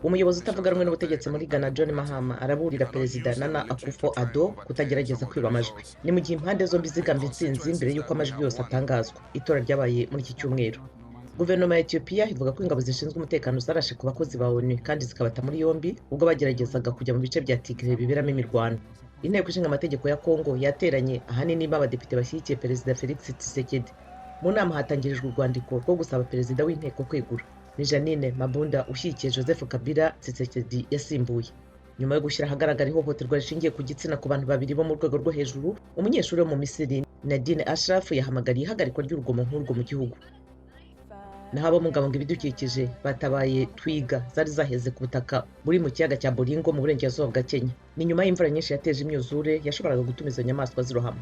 umuyobozi utavuga rumwe n'ubutegetsi muri Ghana John Mahama araburira perezida Nana Akufo-Addo kutagerageza kwiba amajwi. Ni mu gihe impande zombi zigambye intsinzi mbere y'uko amajwi yose atangazwa. Itora ryabaye muri iki cyumweru. Guverinoma ya Ethiopia ivuga ko ingabo zishinzwe umutekano zarashe ku bakozi ba ONU kandi zikabata muri yombi ubwo bageragezaga kujya mu bice bya Tigray biberamo imirwano. Inteko ishinga amategeko ya Congo yateranye ahanini abadepite bashyigikiye perezida Felix Tshisekedi. Mu nama hatangirijwe urwandiko rwo gusaba perezida w'inteko kwegura. Ni Janine Mabunda ushyigikiye Joseph Kabila Tshisekedi yasimbuye. Nyuma yo gushyira ahagaragara ihohoterwa rishingiye ku gitsina ku bantu babiri bo mu rwego rwo hejuru, umunyeshuri wo mu Misiri Nadine Ashraf yahamagariye ihagarikwa ry'urugomo nk'urwo mu gihugu. Naho abamugabanga ibidukikije batabaye twiga zari zaheze ku butaka buri mu kiyaga cya Bolingo mu burengerazuba bwa Kenya. Ni nyuma y'imvura nyinshi yateje imyuzure yashoboraga gutuma izo nyamaswa zirohama.